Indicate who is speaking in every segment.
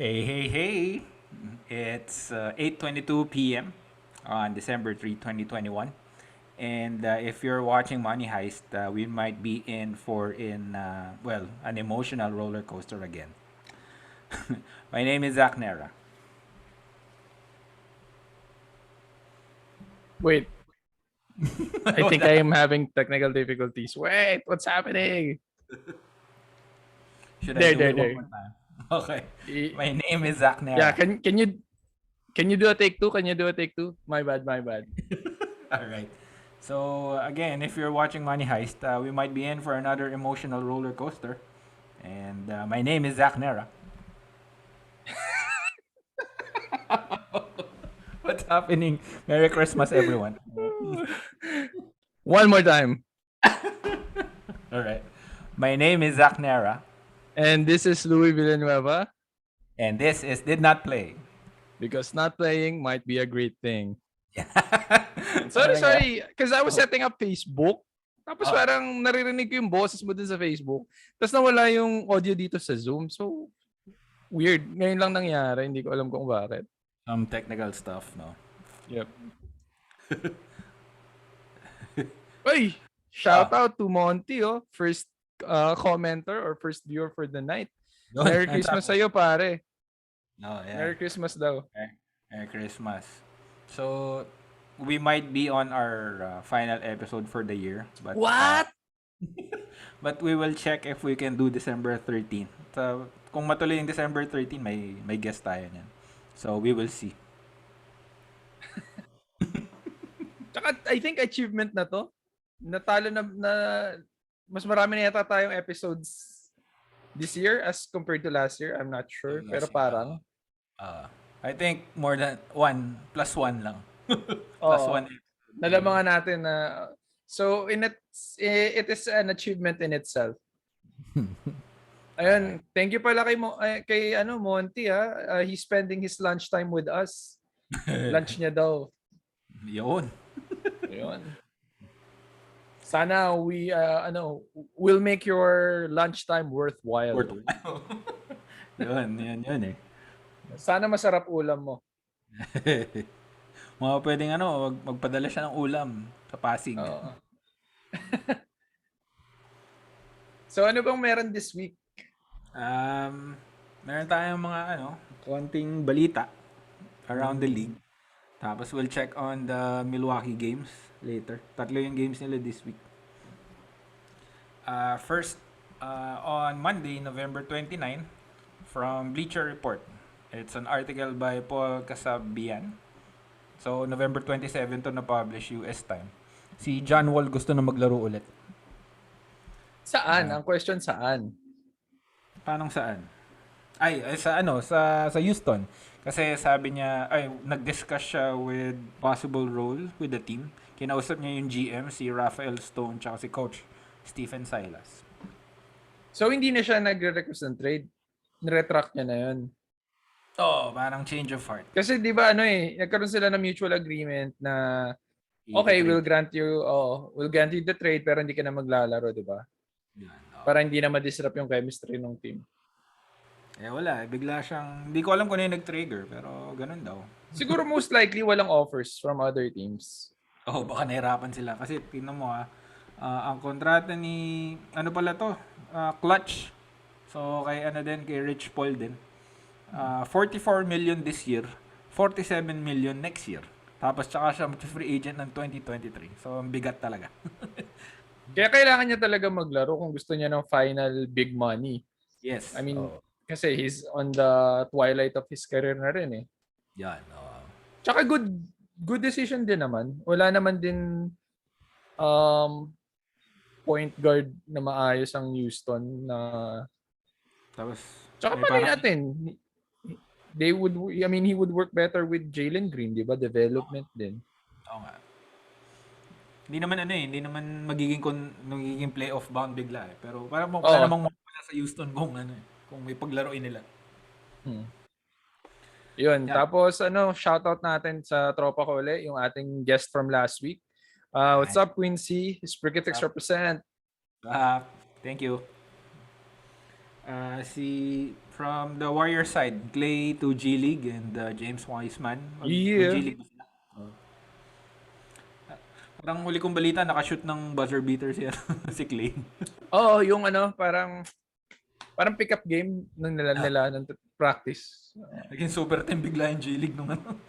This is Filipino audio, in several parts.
Speaker 1: Hey, hey, hey. It's 8:22 p.m. on December 3, 2021. And if you're watching Money Heist, we might be in for an emotional roller coaster again. My name is Zach Nera.
Speaker 2: Wait, I
Speaker 1: What
Speaker 2: think I
Speaker 1: happened?
Speaker 2: am having technical difficulties. Wait, what's happening?
Speaker 1: Should I
Speaker 2: There,
Speaker 1: do
Speaker 2: there,
Speaker 1: it one
Speaker 2: there.
Speaker 1: more time? Okay.
Speaker 2: Y-
Speaker 1: My name is Zach
Speaker 2: Yeah,
Speaker 1: Nera.
Speaker 2: can you do a take two? Can you do a take two? My bad, my bad.
Speaker 1: All right. So, again, if you're watching Money Heist, we might be in for another emotional roller coaster. And my name is Zach Nera. What's happening? Merry Christmas, everyone.
Speaker 2: One more time.
Speaker 1: All right. My name is Zach Nera,
Speaker 2: And this is Louis Villanueva
Speaker 1: and this is Did Not Play.
Speaker 2: because not playing might be a great thing.
Speaker 1: Ano
Speaker 2: Sorry,
Speaker 1: nangyari?
Speaker 2: sorry. Because I was
Speaker 1: Oh,
Speaker 2: setting up Facebook. Tapos
Speaker 1: oh,
Speaker 2: parang naririnig ko yung boses mo dun sa Facebook. Tapos nawala yung audio dito sa Zoom. So, weird. Ngayon lang nangyari. Hindi ko alam kung bakit.
Speaker 1: some technical stuff, no?
Speaker 2: Yep. Ay,
Speaker 1: Oh,
Speaker 2: shout out to Monty, oh. First commenter or first viewer for the night.
Speaker 1: yun.
Speaker 2: Merry
Speaker 1: Ang
Speaker 2: Christmas
Speaker 1: sabi.
Speaker 2: sa'yo, pare.
Speaker 1: No, yeah.
Speaker 2: Merry Christmas daw.
Speaker 1: Merry Christmas. So, we might be on our final episode for the year,
Speaker 2: What?
Speaker 1: but we will check if we can do December 13th. So, kung matuloy yung December 13, may guest tayo niyan. So, we will see.
Speaker 2: Tsaka, I think achievement na to. Natalo na mas marami na yata tayong episodes this year as compared to last year. I'm not sure. Pero
Speaker 1: Last year,
Speaker 2: parang,
Speaker 1: uh, I think more than one, plus one lang. Plus
Speaker 2: oo,
Speaker 1: one episode.
Speaker 2: nalamangan natin na, so it is an achievement in itself.
Speaker 1: Alright.
Speaker 2: Ayun, thank you pala kay Monty ha. He's spending his lunchtime with us. Lunch niya daw.
Speaker 1: Yun.
Speaker 2: Ayun. Sana we'll make your lunchtime worthwhile.
Speaker 1: Worthwhile. yun eh.
Speaker 2: Sana masarap ulam mo.
Speaker 1: Mga pwedeng magpadala siya ng ulam sa Pasig.
Speaker 2: Oo. So ano bang meron this week?
Speaker 1: Meron tayong mga konting balita around the league. Tapos we'll check on the Milwaukee games later. Tatlo yung games nila this week. First, on Monday, November 29, from Bleacher Report. It's an article by Paul Kasabian. So, November 27 to na-publish US time. Si John Wall gusto na maglaro ulit.
Speaker 2: Saan? Ang question saan?
Speaker 1: Paano saan? Sa Houston. Kasi sabi niya, nag-discuss siya with possible role with the team. Kinausap niya yung GM, si Raphael Stone, tsaka si Coach Stephen Silas.
Speaker 2: So hindi na siya nagre-request ng trade. Niretract niya na yun.
Speaker 1: Parang change of heart.
Speaker 2: Kasi di ba nagkaroon sila ng mutual agreement na okay,
Speaker 1: I-trade.
Speaker 2: we'll grant you the trade pero hindi ka na maglalaro, di ba?
Speaker 1: Yan,
Speaker 2: Para hindi na ma-disrupt yung chemistry ng team.
Speaker 1: wala. Bigla siyang, hindi ko alam kung ano yung nag-trigger, pero ganun daw.
Speaker 2: Siguro most likely walang offers from other teams.
Speaker 1: Baka nahirapan sila. Kasi tingnan mo ang kontrata ni, Clutch. So, kay Rich Paul din. 44 million this year, 47 million next year. Tapos tsaka siya free agent ng 2023. So, ang bigat talaga.
Speaker 2: Kaya kailangan niya talaga maglaro kung gusto niya ng final big money.
Speaker 1: Yes.
Speaker 2: I mean, kasi he's on the twilight of his career na rin eh.
Speaker 1: Yan.
Speaker 2: Tsaka good decision din naman. Wala naman din point guard na maayos ang Houston na
Speaker 1: Tapos,
Speaker 2: tsaka mali natin. He would work better with Jalen Green, di ba? Development din.
Speaker 1: Oo nga. Hindi naman magiging playoff bound bigla eh. Pero parang wala namang mawala sa Houston kung may paglaruin nila.
Speaker 2: Yun.
Speaker 1: Yeah.
Speaker 2: Tapos shoutout natin sa tropa ko ulit, yung ating guest from last week. What's up, Quincy? Spirkitex represent.
Speaker 1: Thank you. Si From the Warrior side, Clay to G League and James Wiseman. Mag-G
Speaker 2: Yeah.
Speaker 1: League ba sila? Parang huli kong balita, nakashoot ng buzzer beater si, si Clay.
Speaker 2: Oo, yung parang pick-up game ng nila ng practice.
Speaker 1: Naging super team bigla yung G League nung ano.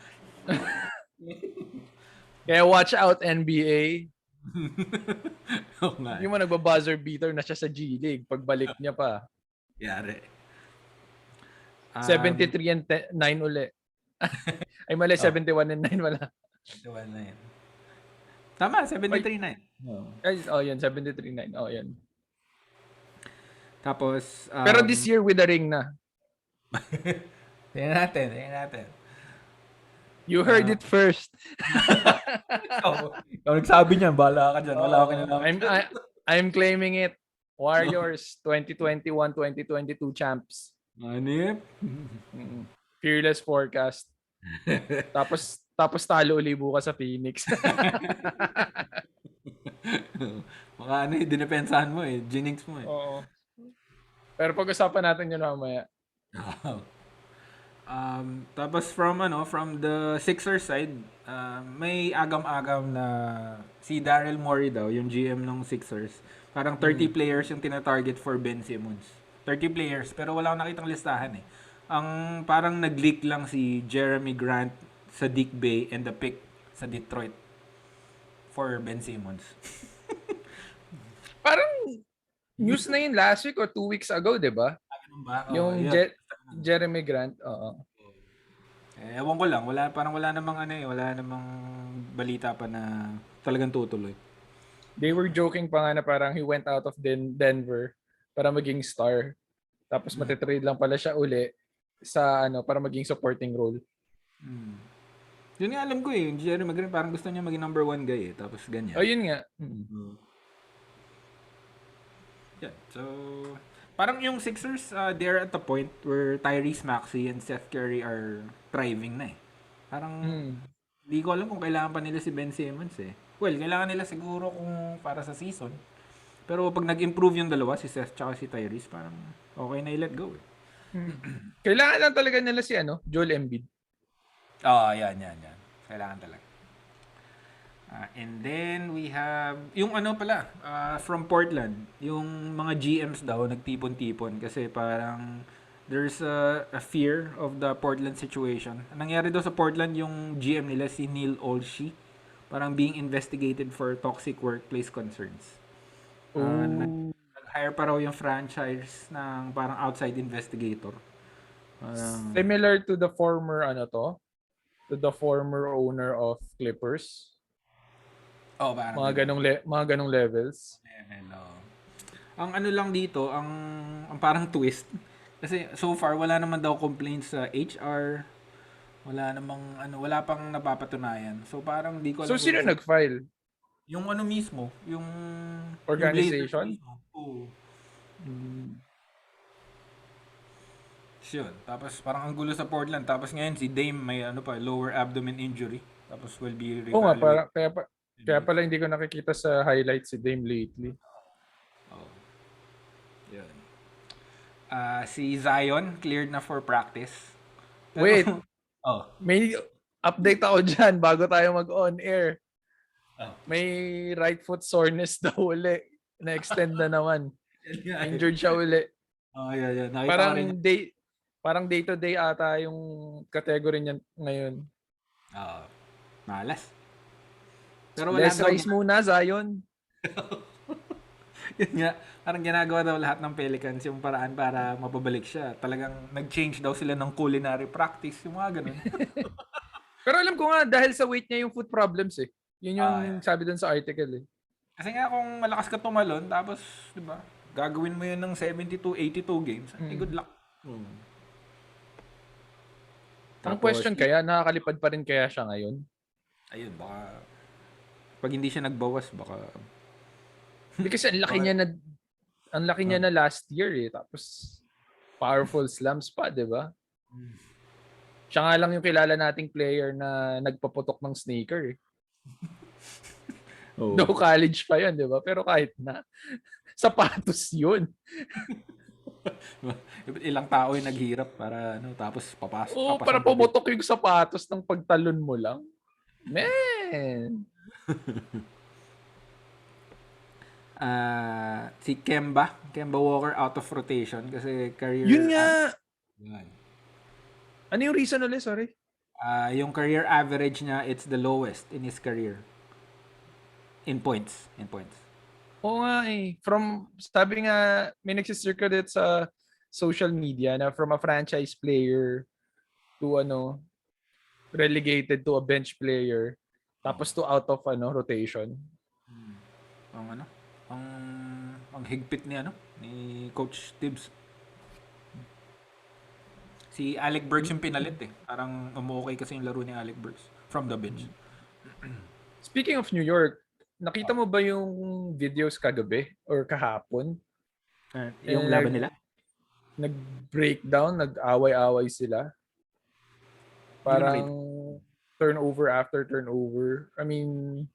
Speaker 2: Kaya watch out NBA.
Speaker 1: Oo nga.
Speaker 2: Yung mo nagba-buzzer beater na siya sa G League. Pagbalik niya pa.
Speaker 1: Yari.
Speaker 2: 73 and 9 uli. Ay mali, 71 and 9 wala.
Speaker 1: Diba na yun. Tama, 73-9.
Speaker 2: Oh, yan, 73-9. Oh, yan.
Speaker 1: Tapos,
Speaker 2: Pero this year with the ring na.
Speaker 1: tingnan natin.
Speaker 2: You heard it first.
Speaker 1: Ikaw nagsabi niyan, bahala ka dyan. Wala ako kinalaman.
Speaker 2: I'm claiming it. Warriors 2021-2022 champs.
Speaker 1: Manip.
Speaker 2: Fearless forecast. Tapos talo uli bukas sa Phoenix.
Speaker 1: Mga ano eh, dinepensahan mo eh. Jinx mo eh.
Speaker 2: Oo. Pero pag-usapan natin yun mamaya.
Speaker 1: Tapos from the Sixers side, may agam-agam na si Daryl Morey daw, yung GM ng Sixers. Parang 30 players yung tina-target for Ben Simmons. 30 players, pero wala akong nakitang listahan eh. Ang parang nag-leak lang si Jeremy Grant sa Dick Bay and the pick sa Detroit for Ben Simmons.
Speaker 2: Parang news na yun last week or 2 weeks ago, di ba? Yung Jeremy Grant, oo.
Speaker 1: Ewan ko lang, wala namang balita pa na talagang tutuloy.
Speaker 2: They were joking pa nga na parang he went out of Denver para maging star. Tapos matitrade lang pala siya uli sa para maging supporting role.
Speaker 1: Yun nga alam ko eh, yung Jeremy Grant parang gusto niya maging number 1 guy eh, tapos ganyan.
Speaker 2: Oh, yun nga.
Speaker 1: Yeah, so parang yung Sixers, they're at the point where Tyrese Maxey and Seth Curry are thriving na eh. Parang di ko alam kung kailangan pa nila si Ben Simmons eh. Well, kailangan nila siguro kung para sa season. Pero pag nag-improve yung dalawa, si Seth tsaka si Tyrese, parang okay na i-let go eh.
Speaker 2: Kailangan lang talaga nila si Joel Embiid.
Speaker 1: Yan. Kailangan talaga. And then we have yung from Portland, yung mga GMs daw nagtipon-tipon kasi parang there's a fear of the Portland situation. Ang nangyari daw sa Portland, yung GM nila si Neil Olshey, parang being investigated for toxic workplace concerns. Nag-hire pa raw yung franchise ng parang outside investigator.
Speaker 2: Similar to the former to the former owner of Clippers.
Speaker 1: Oh, parang
Speaker 2: mga ganong levels.
Speaker 1: Ang lang dito, ang parang twist kasi so far wala naman daw complaints sa HR. Wala pang napapatunayan. So parang di ko alam.
Speaker 2: So sino nag-file?
Speaker 1: Yung mismo, yung
Speaker 2: organization.
Speaker 1: Oo. Yun. Tapos parang ang gulo sa Portland. Tapos ngayon si Dame may lower abdomen injury. Tapos will be
Speaker 2: Oo nga, kaya pala hindi ko nakikita sa highlights si Dame lately.
Speaker 1: Yun. Si Zion cleared na for practice. Pero,
Speaker 2: wait. May update ako dyan bago tayo mag-on-air. May right foot soreness daw uli. Na-extend na naman. Injured siya uli.
Speaker 1: Yeah.
Speaker 2: Parang day-to-day ata yung category niya ngayon.
Speaker 1: Malas. Pero wala
Speaker 2: Let's rise muna, Zion.
Speaker 1: Yun nga, parang ginagawa daw lahat ng Pelicans yung paraan para mapabalik siya. Talagang nag-change daw sila ng culinary practice, yung mga ganun.
Speaker 2: Pero alam ko nga, dahil sa weight niya yung foot problems eh. Yun yung sabi dun sa article eh.
Speaker 1: Kasi nga kung malakas ka tumalon, tapos, di ba, gagawin mo yun ng 72, 82 games, good luck.
Speaker 2: Ang question kaya, nakakalipad pa rin kaya siya ngayon?
Speaker 1: Ayun, baka, pag hindi siya nagbawas, baka...
Speaker 2: Kasi ang laki niya na last year eh. Tapos, powerful slams pa, di ba? Siya nga lang yung kilala nating player na nagpaputok ng sneaker eh. No college pa yun, di ba? Pero kahit na, sapatos yun.
Speaker 1: Ilang tao yung naghirap para tapos
Speaker 2: Para
Speaker 1: papasang gabi.
Speaker 2: pumutok yung sapatos ng pagtalon mo lang. Man!
Speaker 1: Si Kemba Walker out of rotation kasi
Speaker 2: Yun
Speaker 1: career
Speaker 2: nga!
Speaker 1: yan.
Speaker 2: Ano yung reason ulit? Sorry.
Speaker 1: Yung career average niya, it's the lowest in his career. In points.
Speaker 2: Oo nga eh. Sabi nga, may nagsisirculate sa social media na from a franchise player to relegated to a bench player tapos to out of rotation.
Speaker 1: Ang ano? Ang ang higpit ni Coach Tibbs. Si Alec Burks yung pinalit eh. Parang umuokay kasi yung laro ni Alec Burks from the bench.
Speaker 2: Speaking of New York, nakita mo ba yung videos kagabi or kahapon?
Speaker 1: Yung
Speaker 2: Eh,
Speaker 1: laban nila?
Speaker 2: nag-breakdown, nag-away-away sila.
Speaker 1: Hindi ko
Speaker 2: Parang
Speaker 1: nakita.
Speaker 2: turnover after turnover. I mean,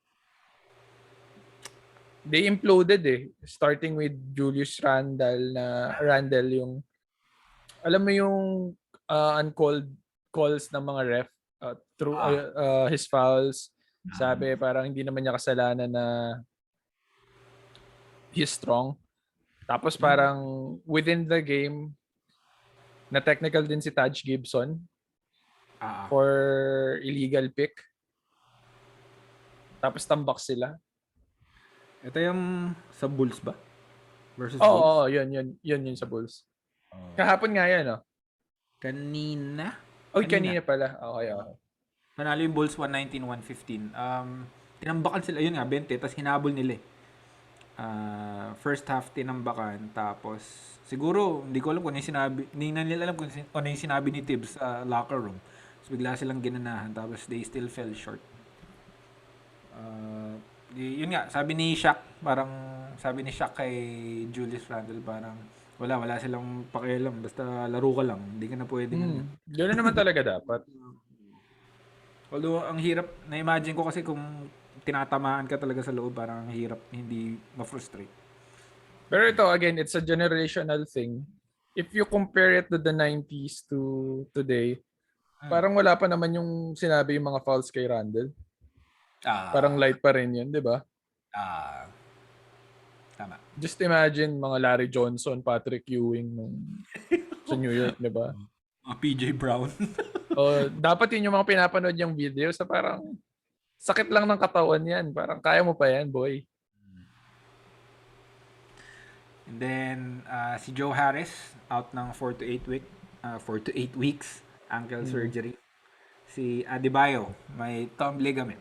Speaker 2: they imploded eh. Starting with Julius Randle yung, alam mo yung uncalled calls ng mga ref through his fouls. Sabi parang hindi naman niya kasalanan na he's strong. Tapos parang within the game, na technical din si Taj Gibson for illegal pick. Tapos tambak sila.
Speaker 1: Ito yung sa Bulls ba? Versus
Speaker 2: Oo,
Speaker 1: Bulls?
Speaker 2: yun sa Bulls. Kahapon nga yan, no?
Speaker 1: Kanina?
Speaker 2: Kanina pala. Okay.
Speaker 1: Nanalo yung Bulls 119-115. Tinambakan sila, yun nga, 20, tapos hinabol nila eh. First half tinambakan, tapos siguro, hindi ko alam kung ano yung sinabi, hindi na nila alam kung ano yung sinabi ni Tibbs sa locker room. So bigla silang ginanahan, tapos they still fell short. Yun nga, sabi ni Shaq kay Julius Randle, parang wala silang pakialam, basta laro ka lang, hindi ka na pwedeng
Speaker 2: Ganoon naman talaga dapat.
Speaker 1: Although, ang hirap, na-imagine ko kasi kung tinatamaan ka talaga sa loob, parang ang hirap hindi ma-frustrate.
Speaker 2: Pero ito, again, it's a generational thing. If you compare it to the 90s to today, parang wala pa naman yung sinabi yung mga fouls kay Randle. Parang light pa rin yun, di ba?
Speaker 1: Tama.
Speaker 2: Just imagine mga Larry Johnson, Patrick Ewing sa New York, di ba?
Speaker 1: PJ Brown.
Speaker 2: Dapat yun yung mga pinapanood yung video sa parang sakit lang ng katawan yan. Parang kaya mo pa yan, boy.
Speaker 1: And then, si Joe Harris, out ng 4 to 8 weeks, ankle surgery. Si Adebayo, may thumb ligament.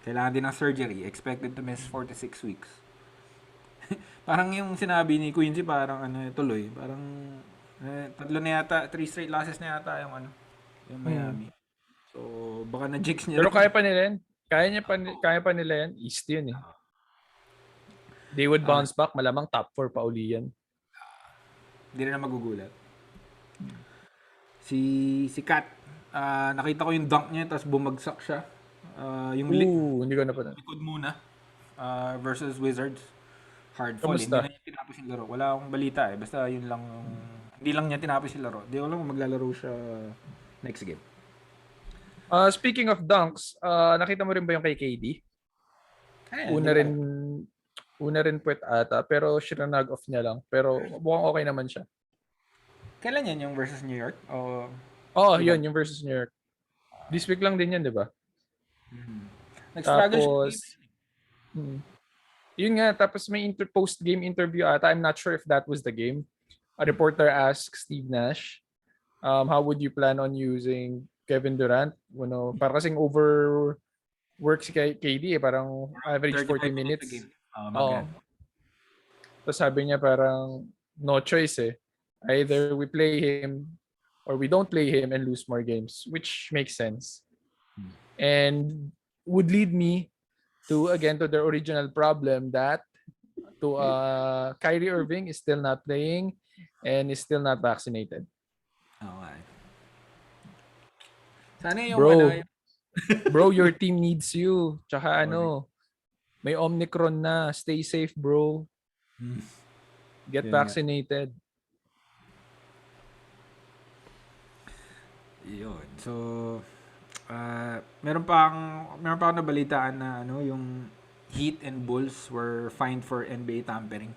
Speaker 1: Kailangan din ng surgery. Expected to miss 4 to 6 weeks. Parang yung sinabi ni Quincy, parang tuloy. Parang, 3 straight losses na yata yung Miami. So, baka na-jinx niya.
Speaker 2: Pero kaya pa nila yan. Kaya pa nila yan. East yun eh. They would bounce back. Malamang top 4 pa uli yan.
Speaker 1: Hindi rin na magugulat. Si Kat, nakita ko yung dunk niya, tapos bumagsak siya.
Speaker 2: Hindi ko na pa na.
Speaker 1: Likod muna versus Wizards. Hard fall.
Speaker 2: Kamusta?
Speaker 1: Hindi na niya tinapos yung laro. Wala akong balita eh. Basta yun lang. Hindi lang niya tinapos yung laro. Di ko alam kung maglalaro siya next game.
Speaker 2: Speaking of dunks, nakita mo rin ba yung kay KD? Una rin puwet ata, pero shinanag off niya lang. Pero mukhang okay naman siya.
Speaker 1: Kailan yan yung versus New York?
Speaker 2: Yun, yung versus New York. This week lang din yan, di ba?
Speaker 1: Nag-struggle
Speaker 2: Tapos, yun nga, tapos may post-game interview ata. I'm not sure if that was the game. A reporter asked Steve Nash, how would you plan on using Kevin Durant? Para kasing overwork si KD eh. Parang average 40 minutes. Tapos sabi niya parang no choice eh. Either we play him or we don't play him and lose more games, which makes sense. And would lead me to the original problem that Kyrie Irving is still not playing and is still not vaccinated.
Speaker 1: Okay. Sana yung
Speaker 2: Bro, your team needs you. Tsaka may Omicron na. Stay safe, bro. Get vaccinated.
Speaker 1: Yun. So, meron pa akong nabalitaan na yung Heat and Bulls were fined for NBA tampering.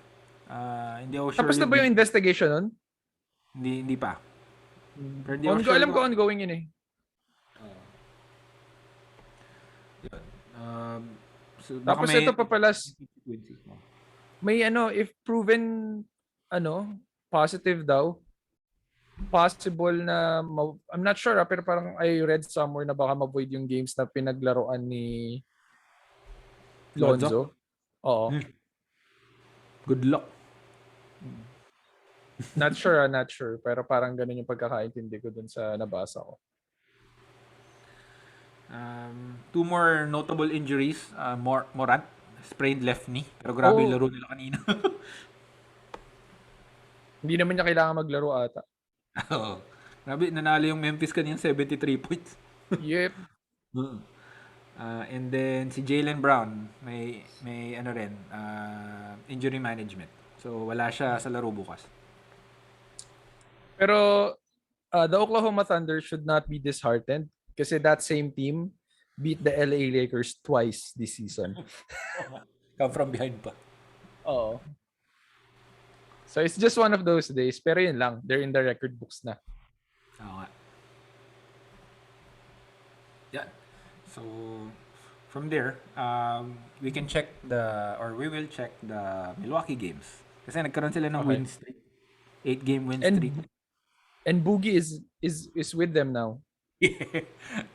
Speaker 1: Hindi ako sure
Speaker 2: Tapos na
Speaker 1: yung
Speaker 2: ba yung investigation nun?
Speaker 1: hindi pa. Pero hindi ako sure
Speaker 2: Alam ko ongoing yun eh.
Speaker 1: yun. So baka
Speaker 2: Tapos ito
Speaker 1: may
Speaker 2: pa pala,
Speaker 1: consequences mo.
Speaker 2: may if proven positive daw, possible na I'm not sure pero parang I read somewhere na baka ma-void yung games na pinaglaruan ni
Speaker 1: Lonzo?
Speaker 2: Lonzo. Oo.
Speaker 1: Good luck.
Speaker 2: Not sure. Pero parang ganun yung pagkakaintindi ko dun sa nabasa ko.
Speaker 1: Two more notable injuries. Morant, sprained left knee. Pero grabe yung laro nila kanina.
Speaker 2: Hindi naman niya kailangan maglaro ata.
Speaker 1: Oo. Grabe, nanalo yung Memphis kanina 73 points.
Speaker 2: Yep.
Speaker 1: And then si Jaylen Brown, may rin, injury management. So wala siya sa laro bukas.
Speaker 2: Pero the Oklahoma Thunder should not be disheartened kasi that same team beat the LA Lakers twice this season.
Speaker 1: Come from behind pa.
Speaker 2: Oo. So it's just one of those days. Pero yun lang. They're in the record books na.
Speaker 1: Oo nga. Yan. So, from there, we will check the Milwaukee games. Kasi nagkaroon sila ng win streak. 8-game win streak.
Speaker 2: And Boogie is with them now.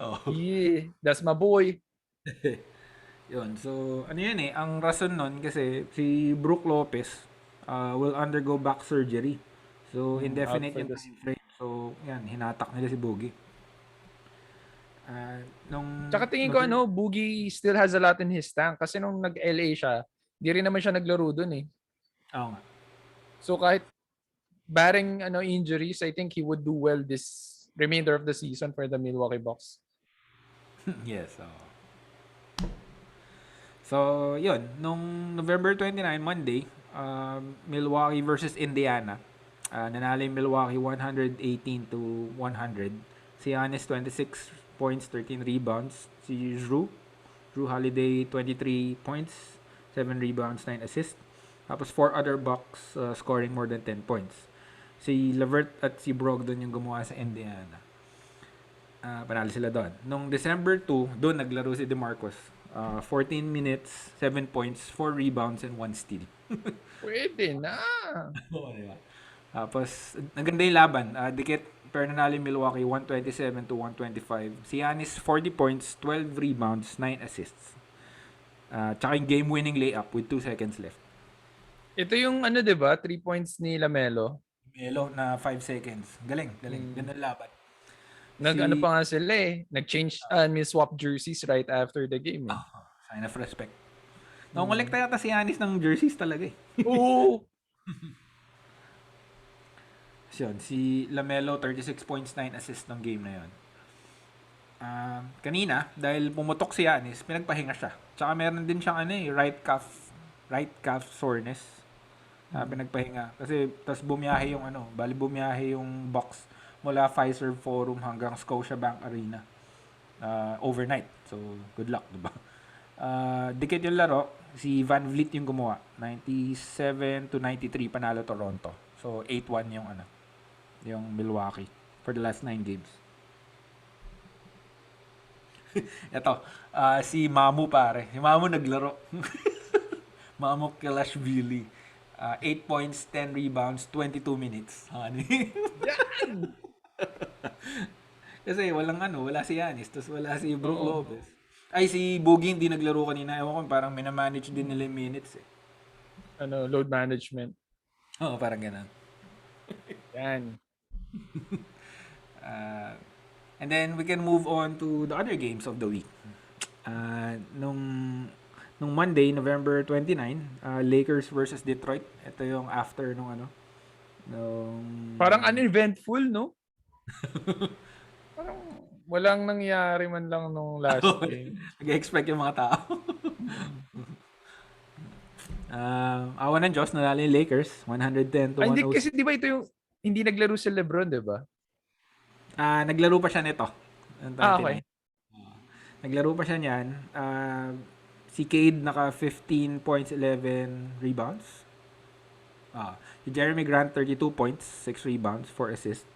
Speaker 1: Oh.
Speaker 2: Yeah, that's my boy.
Speaker 1: Yun. So, yun eh. Ang rason nun kasi si Brook Lopez will undergo back surgery. So, indefinite yung time frame. So, yan. Hinatak nila si Boogie.
Speaker 2: Tsaka tingin ko Boogie still has a lot in his tank. Kasi nung nag-LA siya, di rin naman siya naglaro dun eh.
Speaker 1: Oo nga.
Speaker 2: So, kahit barring injuries, I think he would do well this remainder of the season for the Milwaukee Bucks.
Speaker 1: Yes. So, yun. Nung November 29, Monday, Milwaukee versus Indiana. Nanalo yung Milwaukee 118-100. Si Giannis 26 points, 13 rebounds. Si Drew Holiday 23 points, 7 rebounds, 9 assists. Tapos 4 other Bucks scoring more than 10 points. Si Levert at si Brogdon yung gumawa sa Indiana. Panalo sila doon. Nung December 2, doon naglaro si DeMarcus. 14 minutes, 7 points, 4 rebounds, and 1 steal.
Speaker 2: Pwede na.
Speaker 1: Diba? Tapos, naganda yung laban. Dikit, pero nanalo yung Milwaukee 127-125. Si Giannis, 40 points, 12 rebounds, 9 assists. Tsaka yung game-winning layup with 2 seconds left.
Speaker 2: Ito yung diba? 3 points ni Lamelo.
Speaker 1: Melo na 5 seconds. Galing. Ganda laban.
Speaker 2: Pa nga sila eh. Nag-change, swap jerseys right after the game eh.
Speaker 1: Sign of respect. Nakungulikta yata si Giannis ng jerseys talaga eh.
Speaker 2: Oo!
Speaker 1: Yun, si Lamelo, 36 points, 9 assists ng game na yun. Kanina, dahil pumutok si Giannis, pinagpahinga siya. Tsaka meron din siyang right calf soreness. Pinagpahinga. Kasi, tas bumiyahe yung bumiyahe yung Bucks mula Fiserv Forum hanggang Scotiabank Arena overnight. So, good luck, diba? Dikit yung laro, si Van Vliet yung gumawa. 97-93 panalo Toronto. So, 8-1 yung Milwaukee for the last 9 games. Ito, si Mamu pare. Si Mamu naglaro. Mamu Kalashvili. 8 points, 10 rebounds, 22 minutes.
Speaker 2: Yan!
Speaker 1: Kasi wala si Giannis, tapos wala si Brook Lopez. Ay, si Boogie hindi naglaro kanina. Ewan ko, parang minamanage din nila yung minutes eh.
Speaker 2: Load management.
Speaker 1: Oo, parang ganun.
Speaker 2: Yan.
Speaker 1: And then we can move on to the other games of the week. Nung Monday, November 29, Lakers versus Detroit. Ito yung after nung
Speaker 2: Parang uneventful, no? Parang walang nangyari man lang nung last game.
Speaker 1: Nag-expect yung mga tao. Awa ng Diyos, nanalo yung Lakers. 110-106.
Speaker 2: Hindi, kasi di ba ito yung hindi naglaro si LeBron, di ba?
Speaker 1: Naglaro pa siya nito. Noong 29.
Speaker 2: Okay.
Speaker 1: Naglaro pa siya niyan. Si Cade naka 15 points, 11 rebounds. Si Jeremy Grant 32 points, 6 rebounds, 4 assists.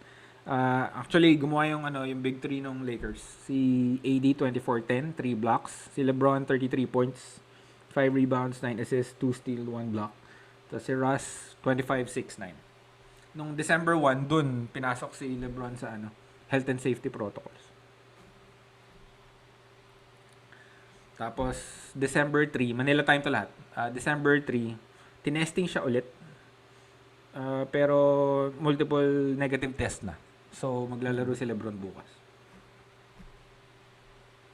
Speaker 1: Actually, gumawa yung big three ng Lakers. Si AD 24-10, 3 blocks. Si LeBron 33 points, 5 rebounds, 9 assists, 2 steal, 1 block. Tapos si Russ 25-6-9. Nung December 1, dun pinasok si LeBron sa health and safety protocols. Tapos December 3, Manila time to lahat. December 3, tinesting siya ulit. Pero multiple negative test na. So maglalaro si LeBron bukas.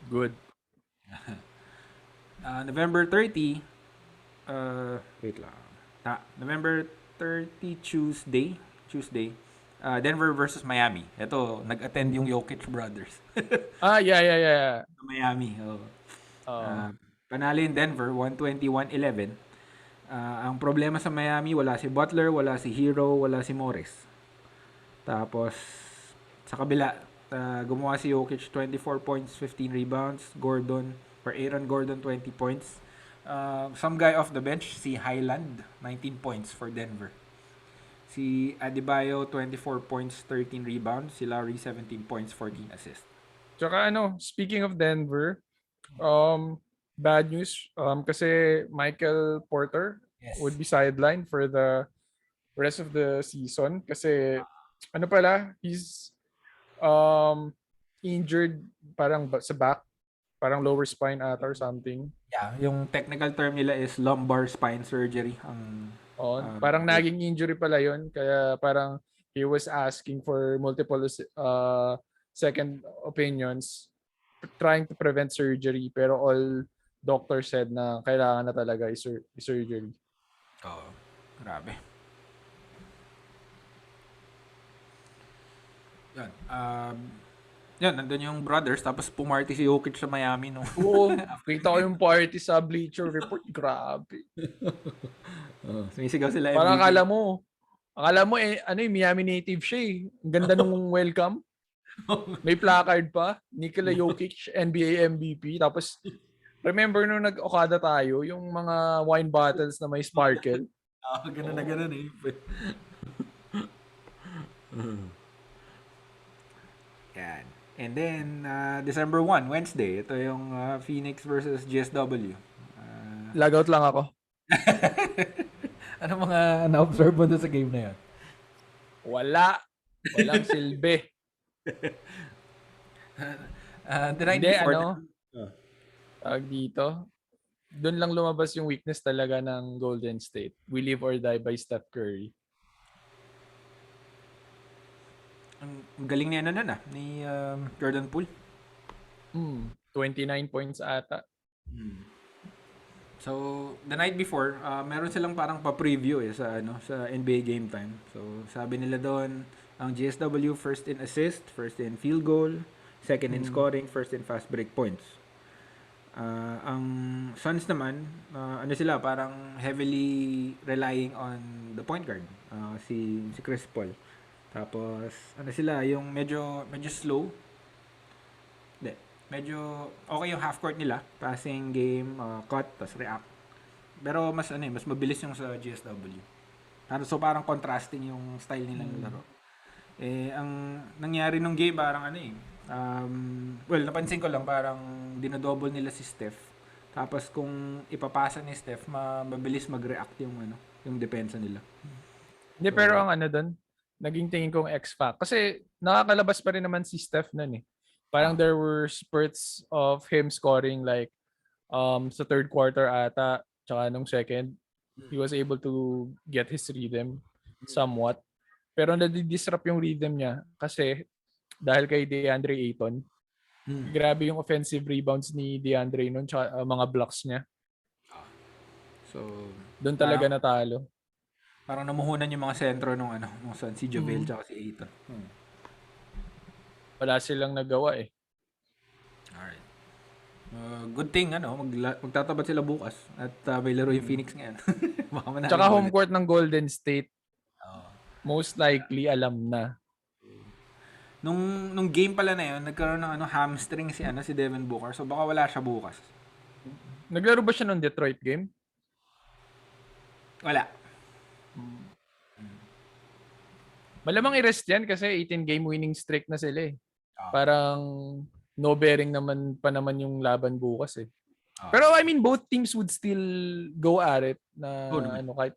Speaker 2: Good.
Speaker 1: November 30, wait lang. November 30, Tuesday. Denver versus Miami. Ito, nag-attend yung Jokic brothers.
Speaker 2: Yeah.
Speaker 1: Miami. Panalo yung Denver, 121-11. Ang problema sa Miami, wala si Butler, wala si Hero, wala si Morris. Tapos, sa kabila, gumawa si Jokic 24 points, 15 rebounds. Aaron Gordon, 20 points. Some guy off the bench, si Highland, 19 points for Denver. Si Adebayo, 24 points, 13 rebounds. Si Lowry, 17 points, 14 assists.
Speaker 2: Tsaka speaking of Denver, bad news kasi Michael Porter would be sidelined for the rest of the season kasi he's injured parang sa back, parang lower spine ata or something.
Speaker 1: Yeah, yung technical term nila is lumbar spine surgery.
Speaker 2: Parang naging injury pala yun kaya parang he was asking for multiple second opinions trying to prevent surgery pero all doctor said na kailangan na talaga surgery.
Speaker 1: Grabe. Yan, nandun yung brothers, tapos pumarty si Jokic sa Miami. No?
Speaker 2: Oo, kita ko yung party sa Bleacher Report. Grabe.
Speaker 1: Sumisigaw sila.
Speaker 2: Parang akala mo Miami native siya eh. Ang ganda nung welcome. May placard pa. Nikola Jokic, NBA MVP. Tapos, remember nung nag-Okada tayo, yung mga wine bottles na may sparkle?
Speaker 1: Ganun na ganun eh. Yan. And then, December 1, Wednesday, ito yung Phoenix versus GSW.
Speaker 2: Lagout lang ako.
Speaker 1: Ano mga na-observe mo sa game na yan?
Speaker 2: Walang silbi.
Speaker 1: The night before,
Speaker 2: dito, doon lang lumabas yung weakness talaga ng Golden State. We live or die by Steph Curry.
Speaker 1: Ang galing niya ni Jordan Poole.
Speaker 2: 29 points ata.
Speaker 1: So, the night before, meron silang parang pa-preview sa NBA Game Time. So, sabi nila doon, ang GSW first in assist, first in field goal, second in scoring, first in fast break points. Ang Suns naman, sila parang heavily relying on the point guard, si Chris Paul. Tapos sila yung medyo slow. Medyo okay yung half court nila, passing game, cut, tas react. Pero mas mabilis yung sa GSW. So parang contrasting yung style nila ng laro. Ang nangyari nung game parang napansin ko lang parang dinodouble nila si Steph. Tapos kung ipapasa ni Steph, mabilis mag-react yung depensa nila.
Speaker 2: Hindi, pero ang doon, naging tingin kong X-Factor. Kasi nakakalabas pa rin naman si Steph nun eh. Parang there were spurts of him scoring like sa third quarter ata, tsaka nung second, he was able to get his rhythm somewhat. Pero nadi-disrupt yung rhythm niya kasi dahil kay DeAndre Ayton. Grabe yung offensive rebounds ni DeAndre nun tsaka mga blocks niya.
Speaker 1: So,
Speaker 2: doon talaga natalo.
Speaker 1: Parang namuhunan yung mga sentro nung si Javel tsaka si Ayton.
Speaker 2: Wala silang nagawa eh.
Speaker 1: Alright. Good thing magtatapat sila bukas at may laro yung Phoenix ngayon.
Speaker 2: Tsaka home court ng Golden State. Most likely alam na.
Speaker 1: nung game pala na yun, nagkaroon ng hamstring si Devin Booker. So baka wala siya bukas.
Speaker 2: Naglaro ba siya ng Detroit game?
Speaker 1: Wala.
Speaker 2: Malamang i-rest yan kasi 18-game winning streak na sila eh. Parang no bearing naman pa naman yung laban bukas eh. Pero I mean, both teams would still go at it na kahit,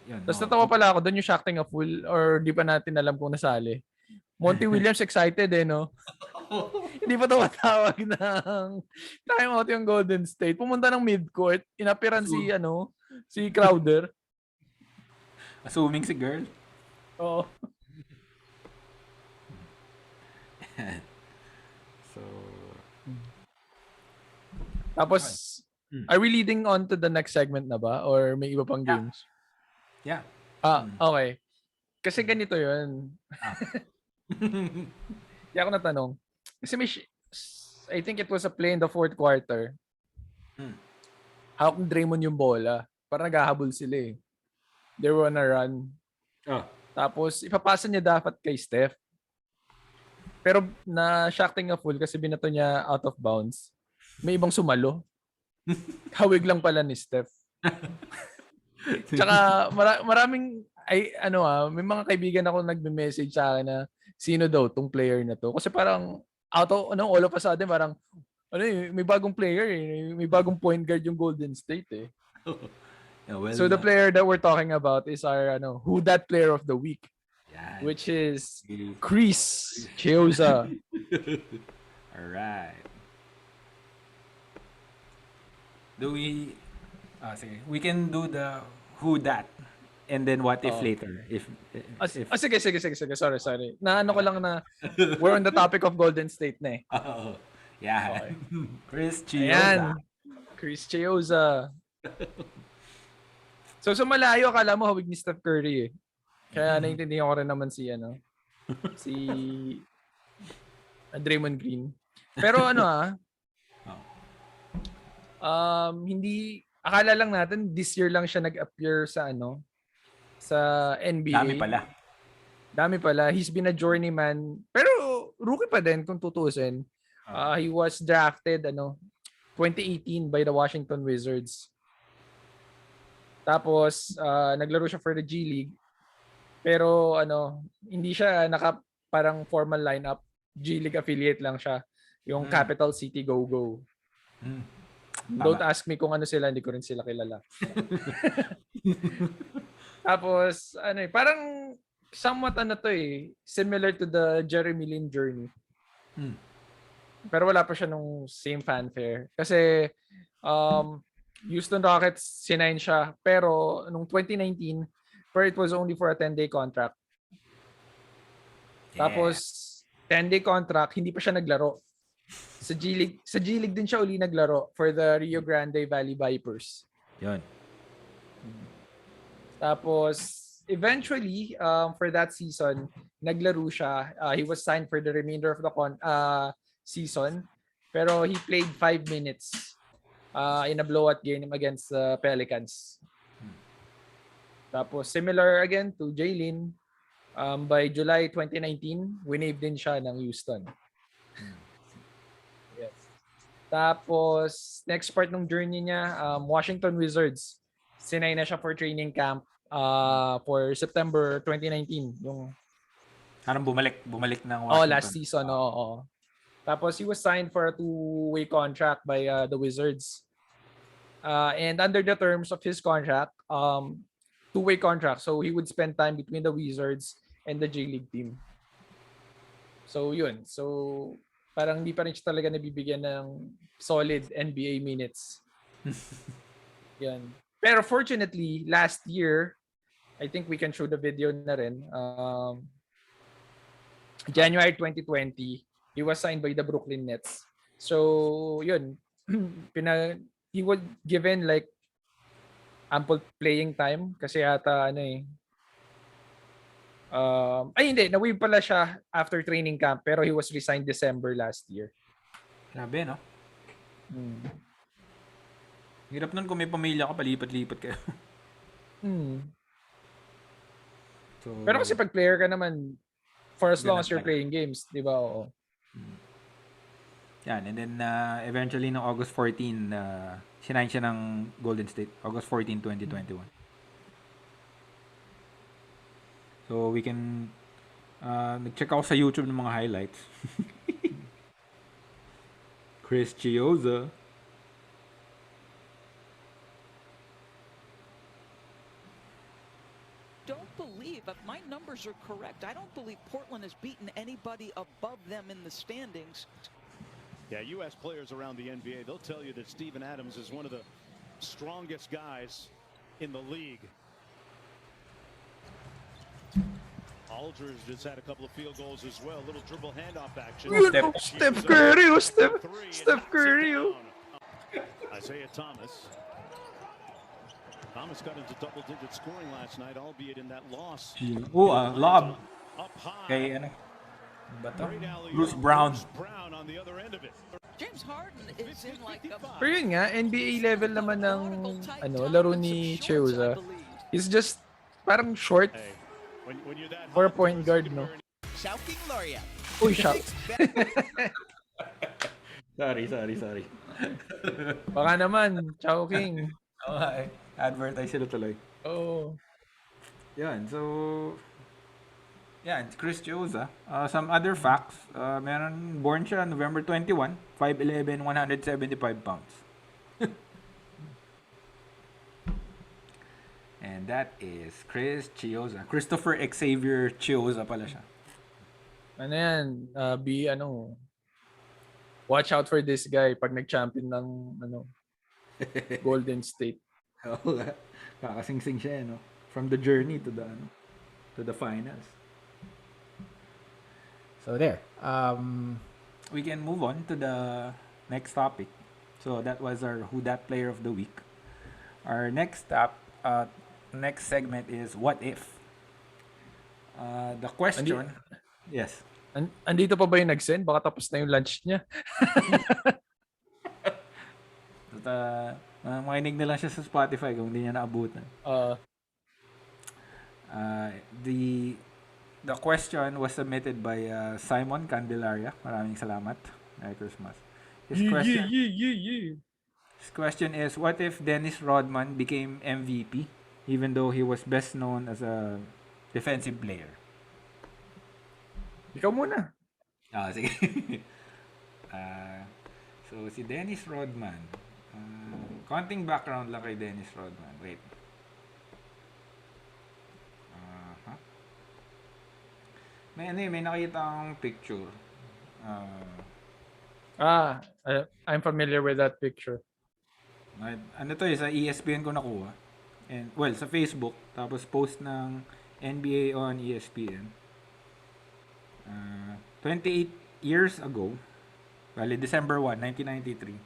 Speaker 1: Yun,
Speaker 2: Tapos natawa pala ako doon yung shocking a fool or di pa natin alam kung nasali. Monty Williams excited eh, no? Hindi pa tumatawag ng time out yung Golden State. Pumunta ng midcourt, inapiran si Crowder.
Speaker 1: Assuming si girl.
Speaker 2: Oo.
Speaker 1: So,
Speaker 2: tapos, are we leading on to the next segment na ba? Or may iba pang games?
Speaker 1: Yeah.
Speaker 2: Okay. Kasi ganito yun. Hindi ako natanong. Kasi I think it was a play in the fourth quarter. Hawak ng Draymond yung bola. Parang naghahabol sila eh. They were on a run. Tapos, ipapasa niya dapat kay Steph. Pero na-shocking a fool kasi binato niya out of bounds. May ibang sumalo. Hawig lang pala ni Steph. Tsaka maraming may mga kaibigan ako nagme-message sa akin na sino daw tong player na to. Kasi parang all of a sudden parang may bagong player eh. May bagong point guard yung Golden State eh. So the player that we're talking about is our who that player of the week.
Speaker 1: Yan.
Speaker 2: Which is Chris Chioza.
Speaker 1: All right. We can do the who that and then what if later.
Speaker 2: Sige. Sorry. Ko lang na we're on the topic of Golden State na eh.
Speaker 1: Yeah. Okay. Chris Chioza.
Speaker 2: Ayan. Chris Chioza. So malayo, akala mo hawig ni Steph Curry eh. Kaya naintindihan ko rin naman si Draymond Green. Pero hindi, akala lang natin this year lang siya nag-appear sa NBA. Dami pala. He's been a journeyman. Pero rookie pa din kung tutusin. He was drafted 2018 by the Washington Wizards. Tapos naglaro siya for the G League. Pero hindi siya parang formal lineup. G League affiliate lang siya. Yung Capital City Go-Go. Don't ask me kung ano sila, hindi ko rin sila kilala. Tapos parang somewhat similar to the Jeremy Lin journey. Pero wala pa siya nung same fanfare. Kasi Houston Rockets sinign siya, pero nung 2019, it was only for a 10-day contract. Yeah. Tapos 10-day contract, hindi pa siya naglaro. Sa G League din siya uli naglaro for the Rio Grande Valley Vipers.
Speaker 1: Yun.
Speaker 2: Tapos eventually, for that season, naglaro siya. He was signed for the remainder of the season, pero he played 5 minutes in a blowout game against the Pelicans. Tapos similar again to Jalen, by July 2019, winave din siya ng Houston. Yes. Tapos next part ng journey niya, Washington Wizards. Sinay na siya for training camp for September 2019. Yung
Speaker 1: parang bumalik ng Washington.
Speaker 2: Last season. Tapos he was signed for a 2-way contract by the Wizards. And under the terms of his contract, 2-way contract. So he would spend time between the Wizards and the J League team. So yun. So parang hindi pa rin siya talaga nabibigyan ng solid NBA minutes. Yan. Pero fortunately, last year, I think we can show the video na rin. January 2020, he was signed by the Brooklyn Nets. So yun. He was given like ample playing time kasi ata hindi, na-waive pala siya after training camp pero he was resigned December last year.
Speaker 1: Grabe, no? Hirap nun kung may pamilya ka, palipat-lipat kayo. So,
Speaker 2: Pero kasi pag player ka naman, for as long
Speaker 1: ganun
Speaker 2: as you're
Speaker 1: talaga.
Speaker 2: playing games, di ba? Oo.
Speaker 1: Yan. And then, eventually, no August 14, sinign siya ng Golden State. August 14, 2021. So, we can, nag-check ako sa YouTube ng mga highlights. Chris Chioza.
Speaker 3: Don't believe, if my numbers are correct, I don't believe Portland has beaten anybody above them in the standings.
Speaker 4: Yeah, U.S. players around the NBA, they'll tell you that Steven Adams is one of the strongest guys in the league. Aldridge just had a couple of field goals as well. A little dribble handoff action.
Speaker 2: Steph Curry. Steph Curry.
Speaker 4: Isaiah Thomas. Thomas got into double-digit scoring last night, albeit in that loss.
Speaker 1: Lob.
Speaker 4: Up high.
Speaker 1: Kay, ano ba to?
Speaker 4: Great alley-oop.
Speaker 1: Bruce Brown.
Speaker 4: Bruce Brown on the other end of it.
Speaker 3: James Harden is in like a
Speaker 2: Pero yun nga, NBA level naman ng laro ni Chioza. He's just parang short
Speaker 4: Hey, when you're that
Speaker 2: for a
Speaker 4: hot,
Speaker 2: point guard, no?
Speaker 5: Shouting Gloria.
Speaker 2: Uy, shout.
Speaker 1: Sorry.
Speaker 2: Baka naman, Chow King.
Speaker 1: Okay. Advertise sila tuloy.
Speaker 2: Oh.
Speaker 1: Yan, so... Yan, Chris Chioza. Some other facts. Meron, born siya November 21, 5'11", 175 pounds. And that is Chris Chioza. Christopher Xavier Chioza pala siya.
Speaker 2: Ano yan? Watch out for this guy pag nag-champion ng Golden State.
Speaker 1: Oo nga. Kakasingsing siya, no? From the journey to the finals. So there. We can move on to the next topic. So that was our Who Dat Player of the Week. Our next segment is What If? The question. Yes.
Speaker 2: Andito pa ba yung nag-send? Baka tapos na yung lunch niya.
Speaker 1: Makinig na lang siya sa Spotify kung hindi niya naabutan. The question was submitted by Simon Candelaria. Maraming salamat. Merry Christmas. His question is, what if Dennis Rodman became MVP even though he was best known as a defensive player?
Speaker 2: Ikaw muna.
Speaker 1: Sige. So, si Dennis Rodman. Konting background lang kay Dennis Rodman. Wait. May nakita akong picture.
Speaker 2: I'm familiar with that picture.
Speaker 1: Ano to sa ESPN ko nakuha. And, well, sa Facebook. Tapos post ng NBA on ESPN. 28 years ago, December 1, 1993,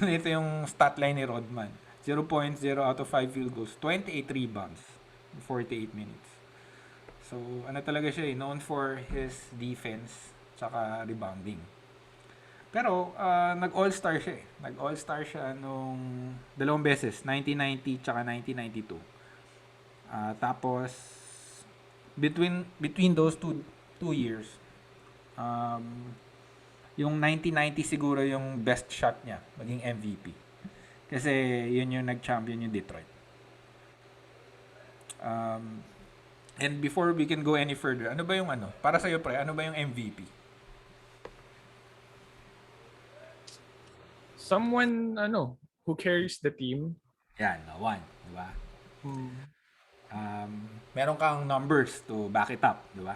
Speaker 1: ito yung stat line ni Rodman. 0.0 out of 5 field goals, 28 rebounds in 48 minutes. So, ano talaga siya known for his defense tsaka rebounding. Pero, nag-all-star siya Nag-all-star siya nung dalawang beses, 1990 tsaka 1992. Tapos, between those two years, yung 1990 siguro yung best shot niya, maging MVP. Kasi yun yung nag-champion yung Detroit. And before we can go any further, ano ba yung para sa'yo pre, ano ba yung MVP?
Speaker 2: Someone, who carries the team.
Speaker 1: Yan, one, di ba? Meron kang numbers to back it up, di ba?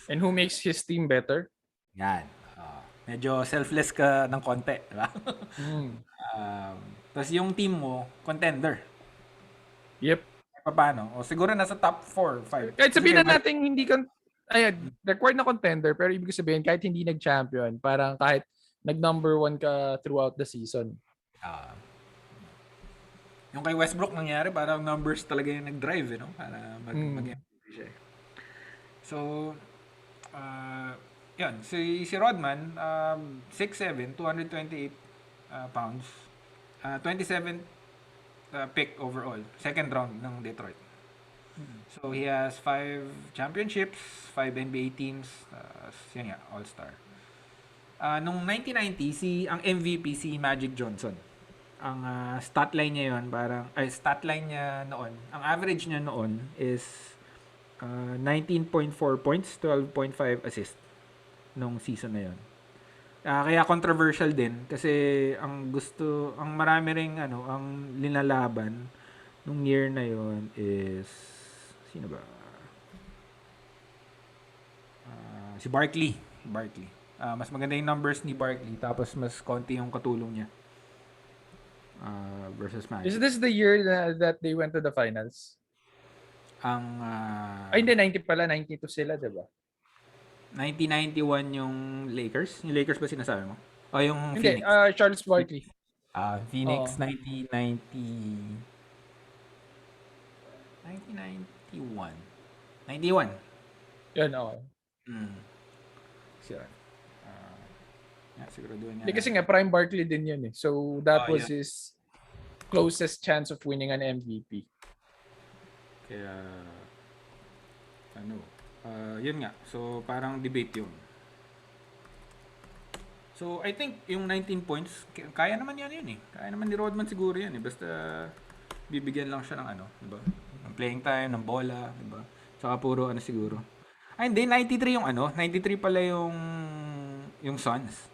Speaker 2: And who makes his team better?
Speaker 1: Yan. Medyo selfless ka ng konti, di ba? Tapos yung team mo, contender.
Speaker 2: Yep.
Speaker 1: Paano? O siguro nasa top 4, 5.
Speaker 2: Kahit sabihin na natin hindi required na contender, pero ibig sabihin kahit hindi nag-champion, parang kahit nag-number 1 ka throughout the season.
Speaker 1: Yung kay Westbrook nangyari, parang numbers talaga yung nag-drive, para mag-MVP siya. So, yun. Si Rodman, 6'7", 228 pounds, 27th pick overall, second round ng Detroit. So he has 5 championships, 5 NBA teams, yun nga, all-star. Nung 1990, ang MVP si Magic Johnson. Ang stat line niya yun, stat line niya noon, ang average niya noon is 19.4 points, 12.5 assists nung season na yun. Kaya controversial din kasi ang marami ring ang linalaban nung year na yon is sino ba? Si Barkley. Mas maganda yung numbers ni Barkley tapos mas konti yung katulong niya. Versus Magic.
Speaker 2: Is this the year that they went to the finals? Hindi, 90 pala. 92 sila, diba?
Speaker 1: 1991 yung Lakers. Yung Lakers ba sinasabi mo? O yung
Speaker 2: Hindi,
Speaker 1: Phoenix?
Speaker 2: Charles Barkley.
Speaker 1: Phoenix 1991. 91.
Speaker 2: Yan, okay.
Speaker 1: Sure. Siguraduhin
Speaker 2: Hindi kasi nga, prime Barkley din yun eh. So, that was
Speaker 1: yeah.
Speaker 2: his closest chance of winning an MVP.
Speaker 1: Kaya, yun nga. So, parang debate yun. So, I think yung 19 points, kaya naman yan eh. Kaya naman ni Rodman siguro yan eh. Basta, bibigyan lang siya ng diba? Ng playing time, ng bola, diba? Tsaka puro siguro. Hindi, 93 yung 93 pala yung Suns.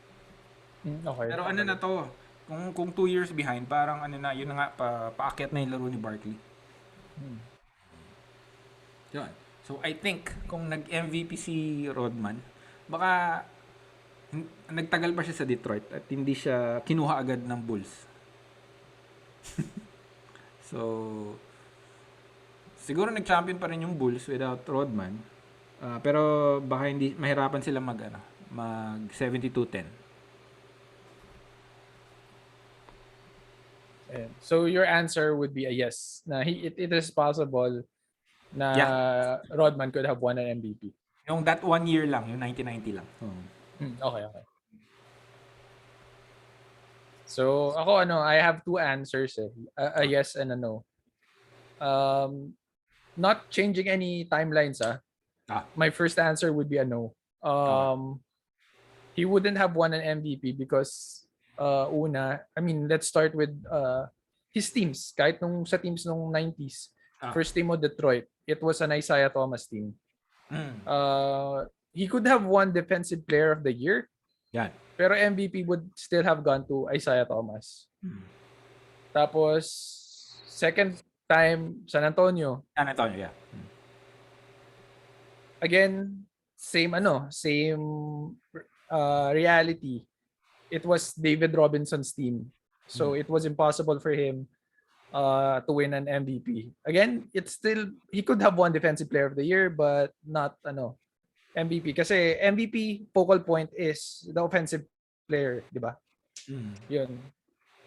Speaker 2: Okay.
Speaker 1: Pero na to, kung 2 years behind, parang yun na nga, paakyat na yung laro ni Barkley. Yun. So, I think, kung nag-MVP si Rodman, baka nagtagal pa siya sa Detroit at hindi siya kinuha agad ng Bulls. So, siguro nag-champion pa rin yung Bulls without Rodman. Pero baka hindi mahirapan sila mag 72-10.
Speaker 2: So your answer would be a yes. Na it is possible na Rodman could have won an MVP.
Speaker 1: Yung that 1 year lang, yung 1990 lang.
Speaker 2: Okay. So ako I have 2 answers eh. A yes and a no. Not changing any timelines My first answer would be a no. He wouldn't have won an MVP because let's start with his teams. Kahit nung sa teams nung 90s, first team of Detroit, it was an Isaiah Thomas team. He could have won Defensive Player of the Year.
Speaker 1: Yan.
Speaker 2: Pero MVP would still have gone to Isaiah Thomas. Tapos, second time, San Antonio.
Speaker 1: Yeah.
Speaker 2: Again, same reality. It was David Robinson's team. So it was impossible for him to win an MVP. Again, he could have won Defensive Player of the Year but not MVP kasi MVP focal point is the offensive player, di ba? Yun.